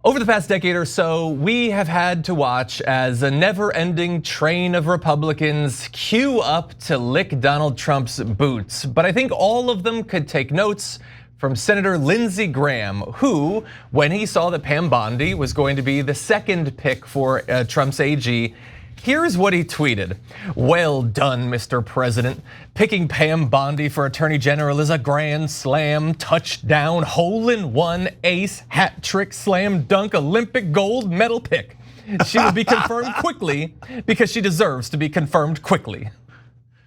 Over the past decade or so, we have had to watch as a never-ending train of Republicans queue up to lick Donald Trump's boots. But I think all of them could take notes from Senator Lindsey Graham, who, when he saw that Pam Bondi was going to be the second pick for Trump's AG, here's what he tweeted. "Well done, Mr. President. Picking Pam Bondi for Attorney General is a grand slam, touchdown, hole-in-one, ace, hat trick, slam dunk, Olympic gold medal pick. She will be confirmed quickly because she deserves to be confirmed quickly."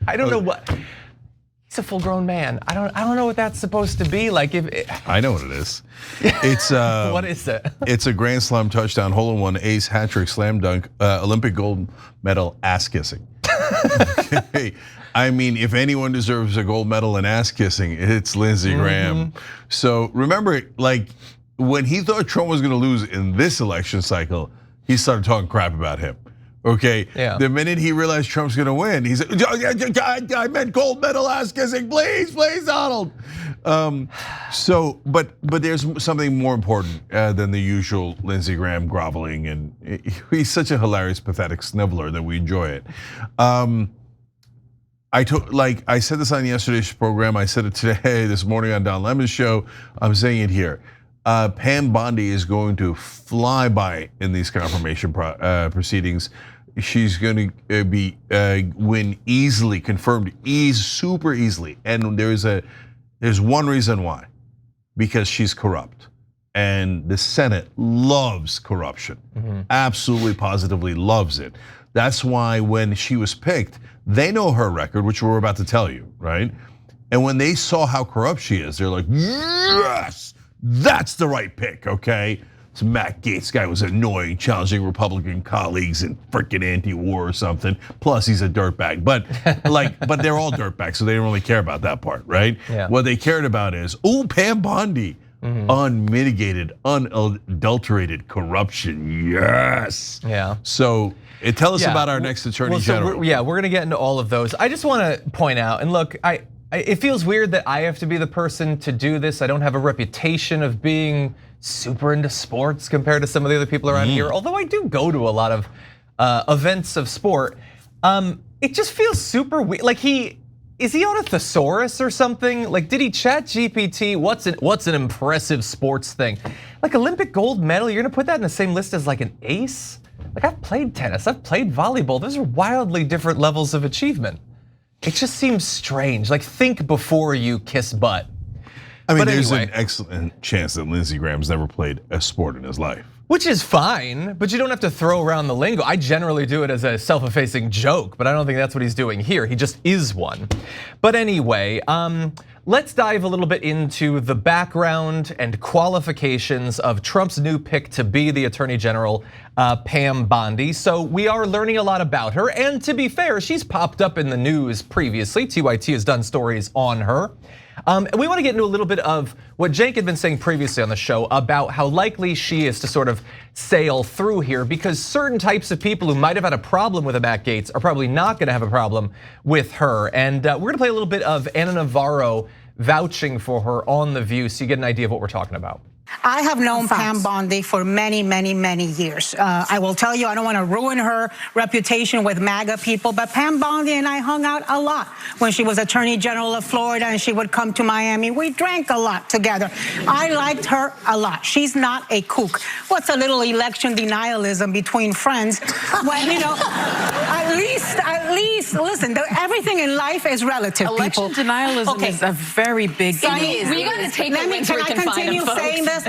I don't know what. He's a full-grown man. I don't know what that's supposed to be like. I know what it is. It's what is it? It's a grand slam, touchdown, hole-in-one, ace, hat trick, slam dunk, Olympic gold medal, ass kissing. Okay. I mean, if anyone deserves a gold medal in ass kissing, it's Lindsey Graham. So remember, like when he thought Trump was going to lose in this election cycle, he started talking crap about him. Okay, yeah. The minute he realized Trump's gonna win, he said, "I meant gold medal ass kissing, please, Donald." But there's something more important than the usual Lindsey Graham groveling, and he's such a hilarious, pathetic sniveler that we enjoy it. I said this on yesterday's program. I said it today, this morning on Don Lemon's show. I'm saying it here. Pam Bondi is going to fly by in these confirmation proceedings. She's going to be win easily, confirmed super easily, and there's one reason why, because she's corrupt, and the Senate loves corruption, absolutely, positively loves it. That's why when she was picked, they know her record, which we're about to tell you, right? And when they saw how corrupt she is, they're like, yes. That's the right pick, okay? So Matt Gaetz guy was annoying, challenging Republican colleagues in freaking anti-war or something. Plus, he's a dirtbag. But they're all dirtbags, so they don't really care about that part, right? Yeah. What they cared about is, Pam Bondi, unmitigated, unadulterated corruption. Yes. Yeah. So tell us about our next Attorney General. We're gonna get into all of those. I just want to point out, and look, it feels weird that I have to be the person to do this. I don't have a reputation of being super into sports compared to some of the other people around here. Although I do go to a lot of events of sport. It just feels super weird. Like is he on a thesaurus or something? Like, did he chat GPT? What's an impressive sports thing? Like Olympic gold medal, you're gonna put that in the same list as like an ace? Like, I've played tennis, I've played volleyball. Those are wildly different levels of achievement. It just seems strange. Like, think before you kiss butt. I mean, there's an excellent chance that Lindsey Graham's never played a sport in his life. Which is fine, but you don't have to throw around the lingo. I generally do it as a self-effacing joke, but I don't think that's what he's doing here. He just is one. But anyway, let's dive a little bit into the background and qualifications of Trump's new pick to be the Attorney General, Pam Bondi. So we are learning a lot about her, and to be fair, she's popped up in the news previously. TYT has done stories on her. And we want to get into a little bit of what Cenk had been saying previously on the show about how likely she is to sort of sail through here, because certain types of people who might have had a problem with Matt Gaetz are probably not going to have a problem with her. And we're going to play a little bit of Ana Navarro vouching for her on The View so you get an idea of what we're talking about. I have known Pam Bondi for many, many, many years. I will tell you, I don't want to ruin her reputation with MAGA people, but Pam Bondi and I hung out a lot when she was Attorney General of Florida and she would come to Miami. We drank a lot together. I liked her a lot. She's not a kook. What's a little election denialism between friends? Well, you know, at least, listen, everything in life is relative, election people. Denialism is a very big deal. It is. We got to take Can I continue saying this?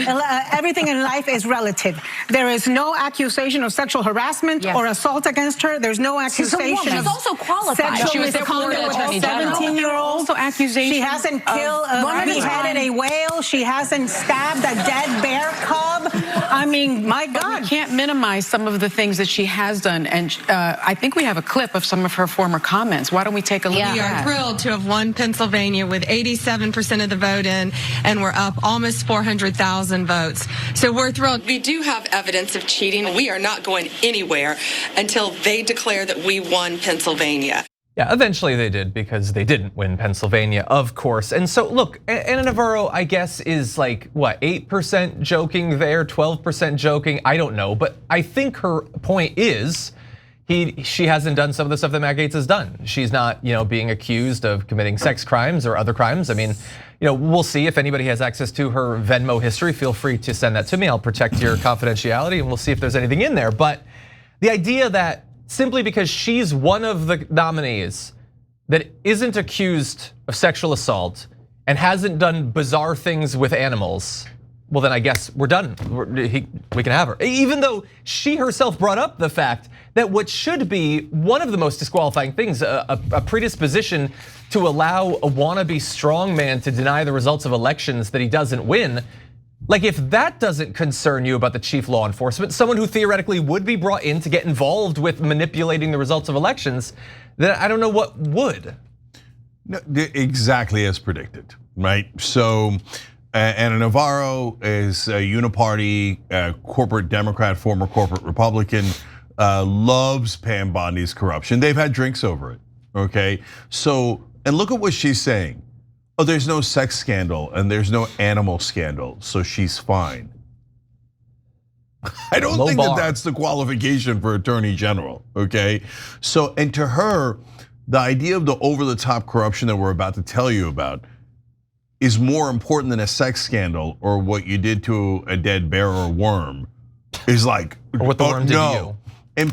Everything in life is relative. There is no accusation of sexual harassment or assault against her. There's no accusation. She's also qualified. Sexual She was misconduct with a 17-year-old. Also accusations. She hasn't killed, beheaded a whale. She hasn't stabbed a dead bear cub. I mean, my God. We can't minimize some of the things that she has done. And I think we have a clip of some of her former comments. Why don't we take a look at that? We are thrilled to have won Pennsylvania with 87% of the vote in, and we're up almost 400,000 votes. So we're thrilled. We do have evidence of cheating. We are not going anywhere until they declare that we won Pennsylvania. Yeah, eventually they did because they didn't win Pennsylvania, of course. And so look, Ana Navarro, I guess, is like, what, 8% joking there, 12% joking, I don't know. But I think her point is, she hasn't done some of the stuff that Matt Gaetz has done. She's not, being accused of committing sex crimes or other crimes. I mean, we'll see if anybody has access to her Venmo history. Feel free to send that to me. I'll protect your confidentiality and we'll see if there's anything in there. But the idea that simply because she's one of the nominees that isn't accused of sexual assault and hasn't done bizarre things with animals, well then I guess we're done. We can have her. Even though she herself brought up the fact that what should be one of the most disqualifying things, a predisposition to allow a wannabe strongman to deny the results of elections that he doesn't win. Like if that doesn't concern you about the chief law enforcement, someone who theoretically would be brought in to get involved with manipulating the results of elections, then I don't know what would. No, exactly as predicted, right? So Ana Navarro is a uniparty corporate Democrat, former corporate Republican, loves Pam Bondi's corruption. They've had drinks over it, okay? So, and look at what she's saying. Oh, there's no sex scandal and there's no animal scandal, so she's fine. I don't think that that's the qualification for attorney general, okay? So, and to her, the idea of the over-the-top corruption that we're about to tell you about is more important than a sex scandal or what you did to a dead bear or worm. Is like, or what the worm did to you. And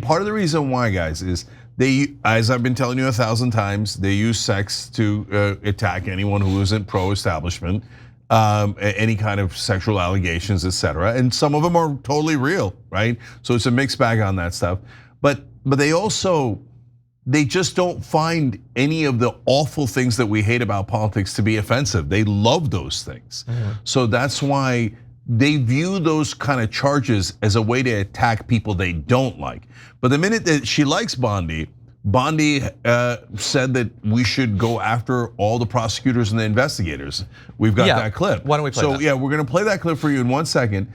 part of the reason why, guys, is they, as I've been telling you 1,000 times, they use sex to attack anyone who isn't pro-establishment, any kind of sexual allegations, etc. And some of them are totally real, right? So it's a mixed bag on that stuff. But they just don't find any of the awful things that we hate about politics to be offensive. They love those things. So that's why they view those kind of charges as a way to attack people they don't like. But the minute that she likes Bondi said that we should go after all the prosecutors and the investigators. We've got that clip. Why don't we play that? So yeah, we're gonna play that clip for you in 1 second.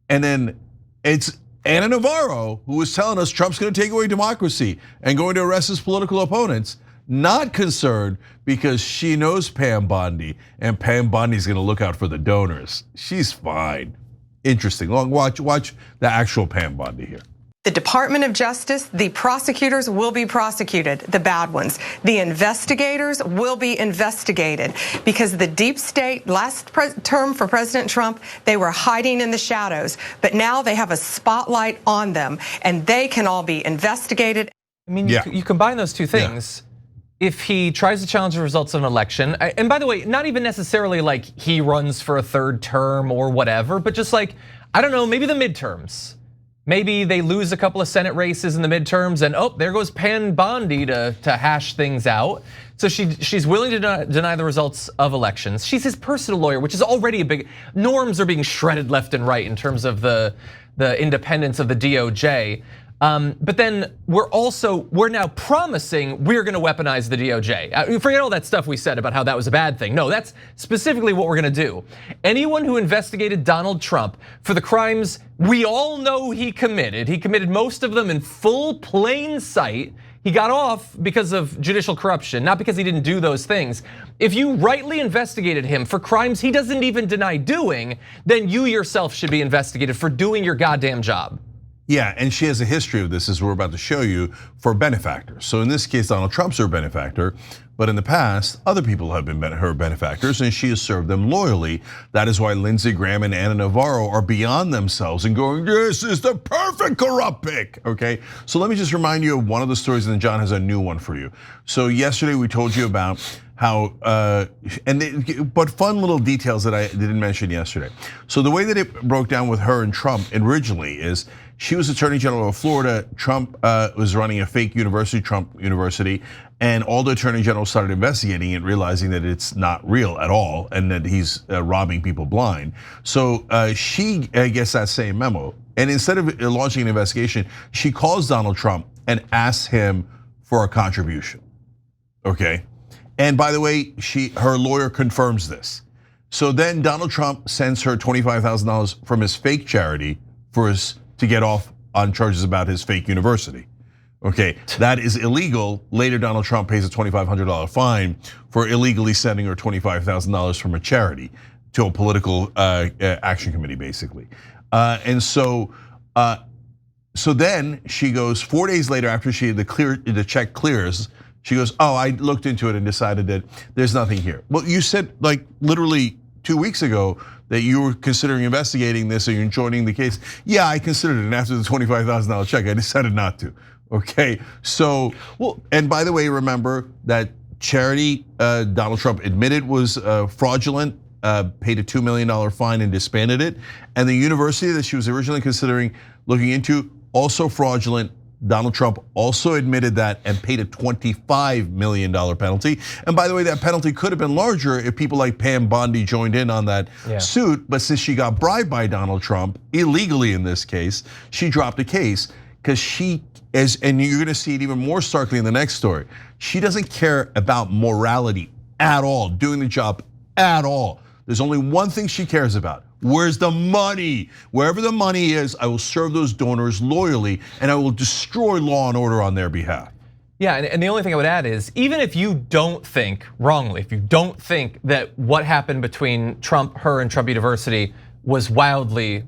And then it's Ana Navarro who was telling us Trump's gonna take away democracy and going to arrest his political opponents. Not concerned because she knows Pam Bondi and Pam Bondi's gonna look out for the donors. She's fine. Interesting. Watch the actual Pam Bondi here. The Department of Justice, the prosecutors will be prosecuted, the bad ones. The investigators will be investigated because the deep state, last term for President Trump, they were hiding in the shadows, but now they have a spotlight on them and they can all be investigated. I mean, you combine those two things. If he tries to challenge the results of an election, and by the way, not even necessarily like he runs for a third term or whatever, but just like, I don't know, maybe the midterms. Maybe they lose a couple of Senate races in the midterms and there goes Pam Bondi to hash things out. So she's willing to deny the results of elections. She's his personal lawyer, which is already a big, norms are being shredded left and right in terms of the independence of the DOJ. But then we're now promising we're gonna weaponize the DOJ. Forget all that stuff we said about how that was a bad thing. No, that's specifically what we're gonna do. Anyone who investigated Donald Trump for the crimes we all know he committed most of them in full plain sight. He got off because of judicial corruption, not because he didn't do those things. If you rightly investigated him for crimes he doesn't even deny doing, then you yourself should be investigated for doing your goddamn job. Yeah, and she has a history of this, as we're about to show you, for benefactors. So in this case, Donald Trump's her benefactor, but in the past, other people have been her benefactors, and she has served them loyally. That is why Lindsey Graham and Ana Navarro are beyond themselves and going, this is the perfect corrupt pick, okay? So let me just remind you of one of the stories, and then John has a new one for you. So yesterday we told you about how, but fun little details that I didn't mention yesterday. So the way that it broke down with her and Trump originally is, she was Attorney General of Florida. Trump was running a fake university, Trump University, and all the Attorney Generals started investigating it, realizing that it's not real at all and that he's robbing people blind. So she gets that same memo. And instead of launching an investigation, she calls Donald Trump and asks him for a contribution, okay? And by the way, her lawyer confirms this. So then Donald Trump sends her $25,000 from his fake charity to get off on charges about his fake university. Okay, that is illegal. Later, Donald Trump pays a $2,500 fine for illegally sending her $25,000 from a charity to a political action committee, basically. And so then she goes 4 days later after the check clears. She goes, "Oh, I looked into it and decided that there's nothing here." Well, you said like literally 2 weeks ago that you were considering investigating this or you're joining the case. Yeah, I considered it, and after the $25,000 check, I decided not to. Okay, so, well, and by the way, remember that charity Donald Trump admitted was fraudulent, paid a $2 million fine and disbanded it. And the university that she was originally considering looking into, also fraudulent. Donald Trump also admitted that and paid a $25 million penalty. And by the way, that penalty could have been larger if people like Pam Bondi joined in on that suit. But since she got bribed by Donald Trump, illegally in this case, she dropped the case because she is, and you're gonna see it even more starkly in the next story. She doesn't care about morality at all, doing the job at all. There's only one thing she cares about. Where's the money? Wherever the money is, I will serve those donors loyally and I will destroy law and order on their behalf. Yeah, and the only thing I would add is, even if you don't think, wrongly, if you don't think that what happened between Trump, her, and Trump University was wildly,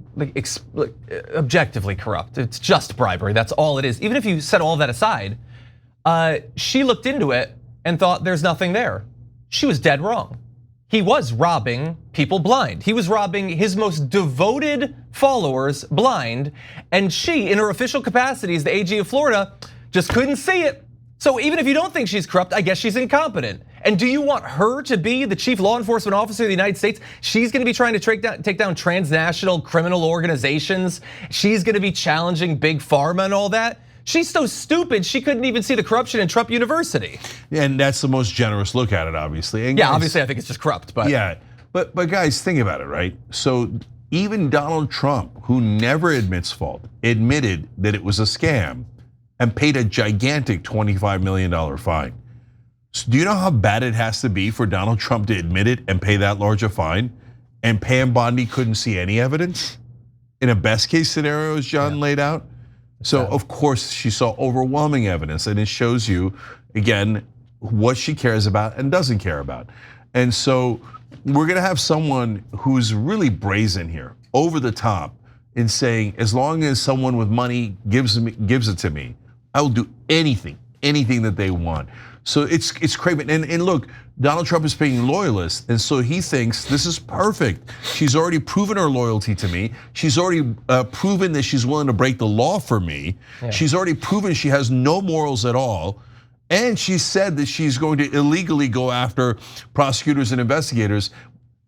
objectively corrupt, it's just bribery, that's all it is. Even if you set all that aside, she looked into it and thought there's nothing there. She was dead wrong. He was robbing people blind. He was robbing his most devoted followers blind, and she, in her official capacity as the AG of Florida, just couldn't see it. So even if you don't think she's corrupt, I guess she's incompetent. And do you want her to be the chief law enforcement officer of the United States? She's gonna be trying to take down transnational criminal organizations. She's gonna be challenging big pharma and all that. She's so stupid, she couldn't even see the corruption in Trump University. And that's the most generous look at it, obviously. And yeah, guys, obviously I think it's just corrupt, but. Yeah, but guys, think about it, right? So even Donald Trump, who never admits fault, admitted that it was a scam and paid a gigantic $25 million fine. So do you know how bad it has to be for Donald Trump to admit it and pay that large a fine? And Pam Bondi couldn't see any evidence? In a best case scenario, as John laid out? So of course she saw overwhelming evidence, and it shows you, again, what she cares about and doesn't care about. And so we're gonna have someone who's really brazen here, over the top, in saying, as long as someone with money gives it to me, I will do anything that they want. So it's craven. And look, Donald Trump is paying loyalists, and so he thinks this is perfect. She's already proven her loyalty to me. She's already proven that she's willing to break the law for me. Yeah. She's already proven she has no morals at all. And she said that she's going to illegally go after prosecutors and investigators.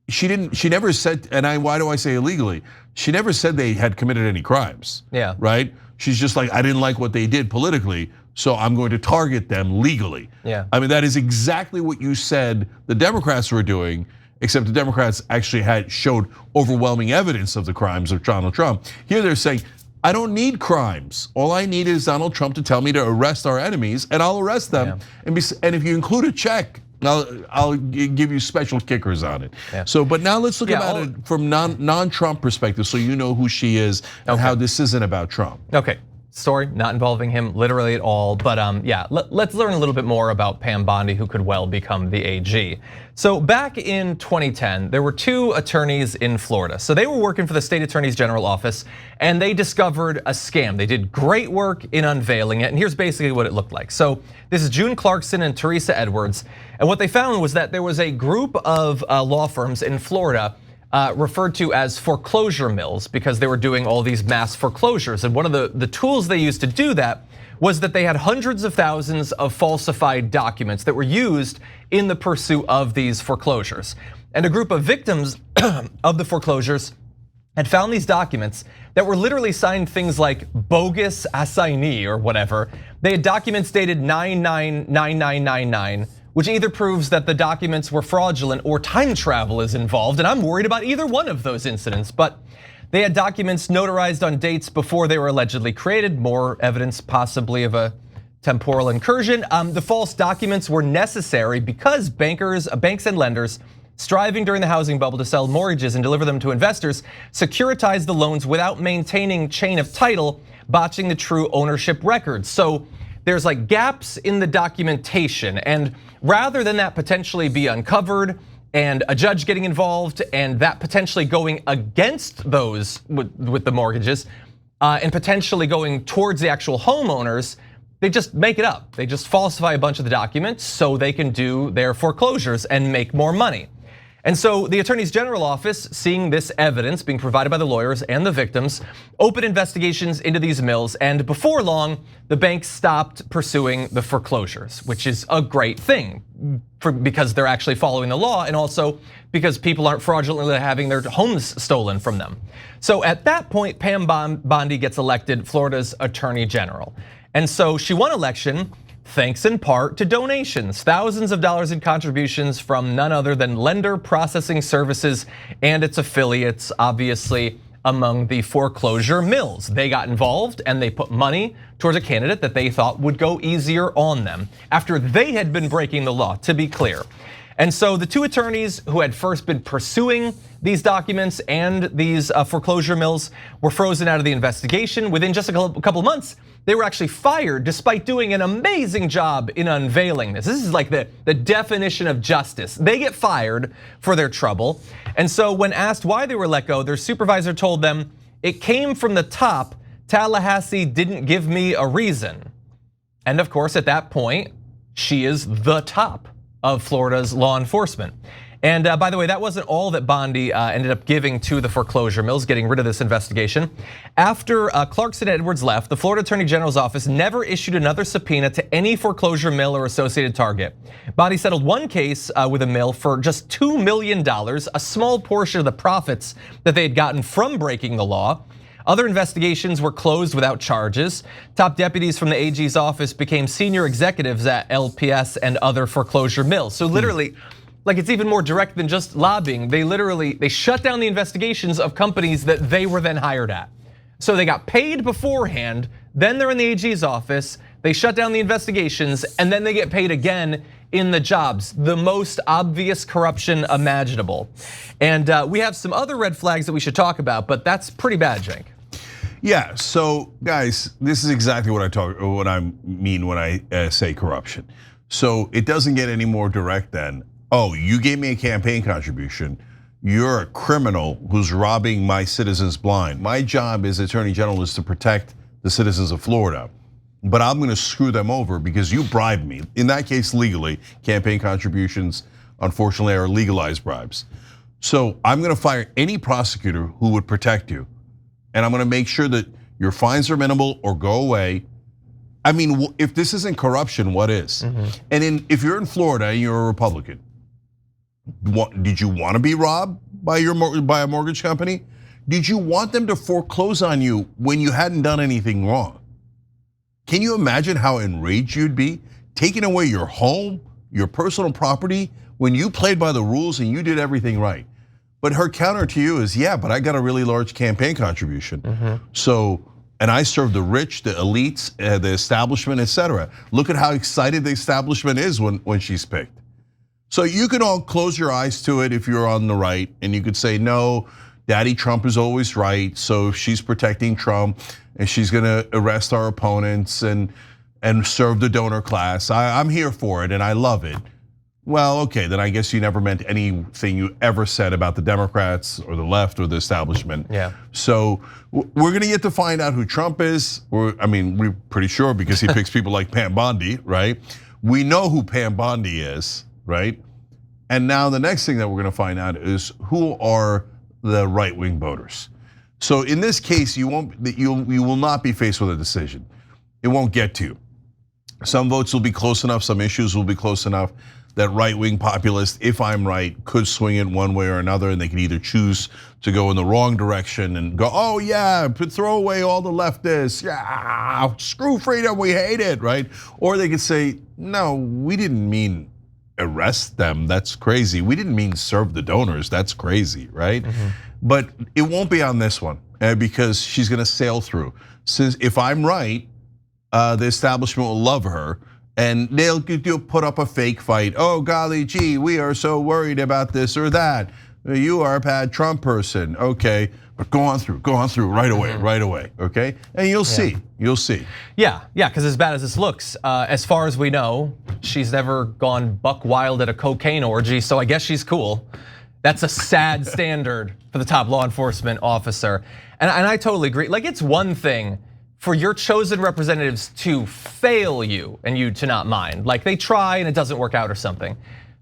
She never said, and why do I say illegally? She never said they had committed any crimes. Yeah. Right? She's just like, I didn't like what they did politically, so I'm going to target them legally. Yeah. I mean, that is exactly what you said the Democrats were doing, except the Democrats actually showed overwhelming evidence of the crimes of Donald Trump. Here they're saying, I don't need crimes. All I need is Donald Trump to tell me to arrest our enemies, and I'll arrest them. Yeah. And if you include a check, I'll give you special kickers on it. Yeah. So, but now let's look about it from non-Trump perspective, so you know who she is and how this isn't about Trump. Okay. Story not involving him literally at all, but yeah, let's learn a little bit more about Pam Bondi, who could well become the AG. So back in 2010, there were two attorneys in Florida. So they were working for the state attorney's general office, and they discovered a scam. They did great work in unveiling it, and here's basically what it looked like. So this is June Clarkson and Teresa Edwards, and what they found was that there was a group of law firms in Florida referred to as foreclosure mills, because they were doing all these mass foreclosures. And one of the tools they used to do that was that they had hundreds of thousands of falsified documents that were used in the pursuit of these foreclosures. And a group of victims of the foreclosures had found these documents that were literally signed things like bogus assignee or whatever. They had documents dated 9/9/9999, which either proves that the documents were fraudulent or time travel is involved, and I'm worried about either one of those incidents. But they had documents notarized on dates before they were allegedly created, more evidence possibly of a temporal incursion. The false documents were necessary because banks and lenders striving during the housing bubble to sell mortgages and deliver them to investors securitized the loans without maintaining chain of title, botching the true ownership records. So there's like gaps in the documentation, and rather than that potentially be uncovered and a judge getting involved and that potentially going against those with the mortgages and potentially going towards the actual homeowners, they just make it up. They just falsify a bunch of the documents so they can do their foreclosures and make more money. And so the Attorney General's office, seeing this evidence being provided by the lawyers and the victims, opened investigations into these mills, and before long, the banks stopped pursuing the foreclosures, which is a great thing because they're actually following the law, and also because people aren't fraudulently having their homes stolen from them. So at that point, Pam Bondi gets elected Florida's Attorney General. And so she won election thanks in part to donations, thousands of dollars in contributions from none other than Lender Processing Services and its affiliates, obviously among the foreclosure mills. They got involved and they put money towards a candidate that they thought would go easier on them after they had been breaking the law, to be clear. And so the two attorneys who had first been pursuing these documents and these foreclosure mills were frozen out of the investigation. Within just a couple of months, they were actually fired despite doing an amazing job in unveiling this. This is like the definition of justice. They get fired for their trouble. And so when asked why they were let go, their supervisor told them, "It came from the top. Tallahassee didn't give me a reason." And of course, at that point, she is the top of Florida's law enforcement. And by the way, that wasn't all that Bondi ended up giving to the foreclosure mills, getting rid of this investigation. After Clarkson Edwards left, the Florida Attorney General's office never issued another subpoena to any foreclosure mill or associated target. Bondi settled one case with a mill for just $2 million, a small portion of the profits that they had gotten from breaking the law. Other investigations were closed without charges. Top deputies from the AG's office became senior executives at LPS and other foreclosure mills. So literally, like it's even more direct than just lobbying. They shut down the investigations of companies that they were then hired at. So they got paid beforehand, then they're in the AG's office, they shut down the investigations, and then they get paid again in the jobs. The most obvious corruption imaginable. And we have some other red flags that we should talk about, but that's pretty bad, Cenk. Yeah, so guys, this is exactly what I mean when I say corruption. So it doesn't get any more direct than, oh, you gave me a campaign contribution. You're a criminal who's robbing my citizens blind. My job as Attorney General is to protect the citizens of Florida, but I'm gonna screw them over because you bribed me. In that case, legally, campaign contributions, unfortunately, are legalized bribes. So I'm gonna fire any prosecutor who would protect you. And I'm gonna make sure that your fines are minimal or go away. I mean, if this isn't corruption, what is? And if you're in Florida and you're a Republican, did you want to be robbed by a mortgage company? Did you want them to foreclose on you when you hadn't done anything wrong? Can you imagine how enraged you'd be? Taking away your home, your personal property, when you played by the rules and you did everything right. But her counter to you is, yeah, but I got a really large campaign contribution. So, and I serve the rich, the elites, the establishment, etc. Look at how excited the establishment is when she's picked. So you can all close your eyes to it if you're on the right, and you could say, no, Daddy Trump is always right, so she's protecting Trump, and she's gonna arrest our opponents and serve the donor class. I'm here for it, and I love it. Well, okay, then I guess you never meant anything you ever said about the Democrats or the left or the establishment. Yeah. So we're gonna get to find out who Trump is. We're pretty sure because he picks people like Pam Bondi, right? We know who Pam Bondi is, right? And now the next thing that we're gonna find out is who are the right-wing voters. So in this case, you will not be faced with a decision. It won't get to you. Some votes will be close enough, some issues will be close enough that right-wing populists, if I'm right, could swing it one way or another, and they could either choose to go in the wrong direction and go, oh yeah, throw away all the leftists, yeah, screw freedom, we hate it, right? Or they could say, no, we didn't mean arrest them, that's crazy. We didn't mean serve the donors, that's crazy, right? But it won't be on this one because she's gonna sail through. Since if I'm right, the establishment will love her, and they'll put up a fake fight. Oh golly gee, we are so worried about this or that. You are a bad Trump person, okay. but go on through right away, okay? And you'll see. Yeah, because as bad as this looks, as far as we know, she's never gone buck wild at a cocaine orgy, so I guess she's cool. That's a sad standard for the top law enforcement officer. And I totally agree. Like, it's one thing for your chosen representatives to fail you and you to not mind. Like, they try and it doesn't work out or something.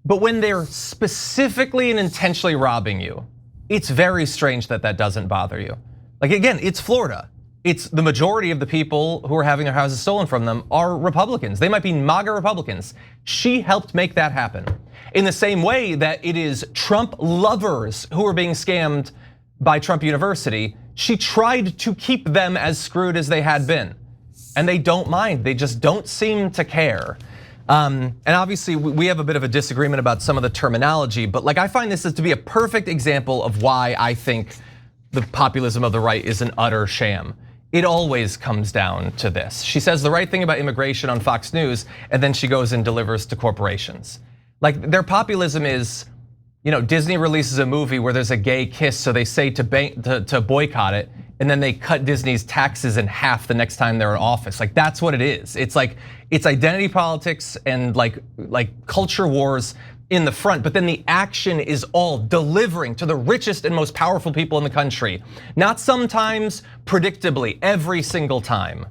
But when they're specifically and intentionally robbing you, it's very strange that that doesn't bother you. Like, again, it's Florida. It's the majority of the people who are having their houses stolen from them are Republicans. They might be MAGA Republicans. She helped make that happen. In the same way that it is Trump lovers who are being scammed by Trump University, she tried to keep them as screwed as they had been. And they don't mind, they just don't seem to care. And obviously we have a bit of a disagreement about some of the terminology, but like, I find this to be a perfect example of why I think the populism of the right is an utter sham. It always comes down to this. She says the right thing about immigration on Fox News, and then she goes and delivers to corporations. Like, their populism is, Disney releases a movie where there's a gay kiss, so they say to boycott it, and then they cut Disney's taxes in half the next time they're in office. Like, that's what it is. It's like, it's identity politics and like culture wars in the front, but then the action is all delivering to the richest and most powerful people in the country. Not sometimes, predictably, every single time.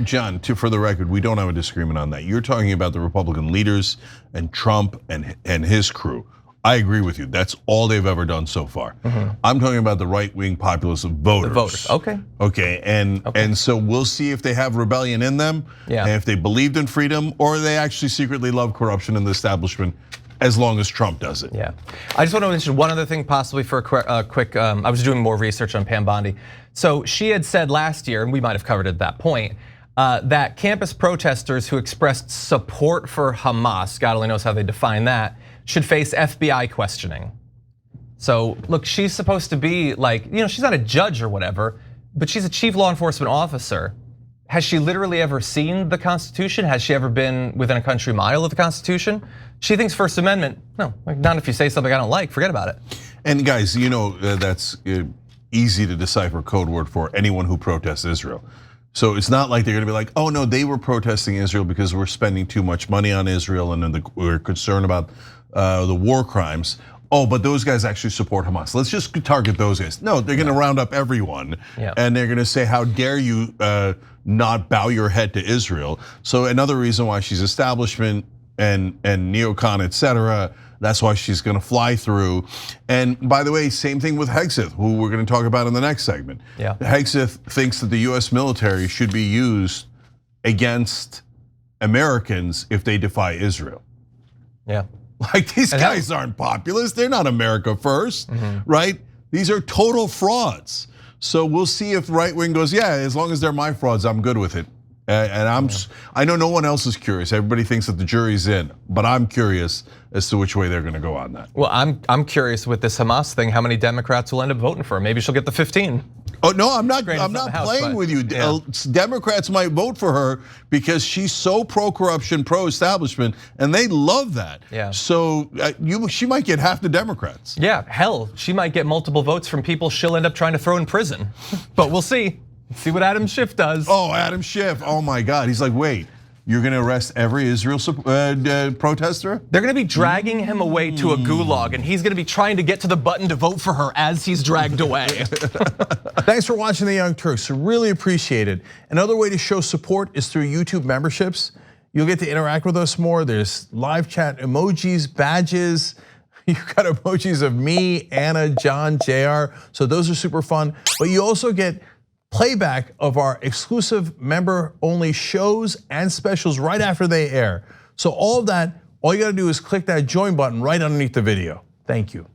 John, for the record, we don't have a disagreement on that. You're talking about the Republican leaders and Trump and his crew. I agree with you. That's all they've ever done so far. I'm talking about the right-wing populist voters. The voters, okay. Okay, and so we'll see if they have rebellion in them, and if they believed in freedom, or they actually secretly love corruption in the establishment, as long as Trump does it. Yeah, I just want to mention one other thing, possibly for a quick. I was doing more research on Pam Bondi. So she had said last year, and we might have covered it at that point, that campus protesters who expressed support for Hamas, God only knows how they define that, should face FBI questioning. So look, she's supposed to be like, she's not a judge or whatever, but she's a chief law enforcement officer. Has she literally ever seen the Constitution? Has she ever been within a country mile of the Constitution? She thinks First Amendment, no, like not if you say something I don't like, forget about it. And guys, that's easy to decipher code word for anyone who protests Israel. So it's not like they're gonna be like, oh no, they were protesting Israel because we're spending too much money on Israel and we're concerned about the war crimes. Oh, but those guys actually support Hamas. Let's just target those guys. No, they're gonna round up everyone and they're gonna say, how dare you not bow your head to Israel? So another reason why she's establishment and neocon, etc. That's why she's gonna fly through. And by the way, same thing with Hegseth, who we're gonna talk about in the next segment. Hegseth thinks that the US military should be used against Americans if they defy Israel. Like, these guys aren't populist, they're not America first, right? These are total frauds. So we'll see if right wing goes, yeah, as long as they're my frauds, I'm good with it. And I know no one else is curious. Everybody thinks that the jury's in, but I'm curious as to which way they're gonna go on that. Well, I'm curious with this Hamas thing, how many Democrats will end up voting for her? Maybe she'll get the 15. Oh no, I'm not playing with you. Democrats might vote for her because she's so pro-corruption, pro-establishment, and they love that. So she might get half the Democrats. Yeah, hell, she might get multiple votes from people she'll end up trying to throw in prison. But we'll see. See what Adam Schiff does. Oh, Adam Schiff, oh my God. He's like, wait, you're gonna arrest every Israel protester? They're gonna be dragging him away to a gulag, and he's gonna be trying to get to the button to vote for her as he's dragged away. Thanks for watching The Young Turks, really appreciate it. Another way to show support is through YouTube memberships. You'll get to interact with us more. There's live chat emojis, badges. You've got emojis of me, Anna, John, JR, so those are super fun. But you also get playback of our exclusive member-only shows and specials right after they air. So all of that, all you gotta do is click that join button right underneath the video. Thank you.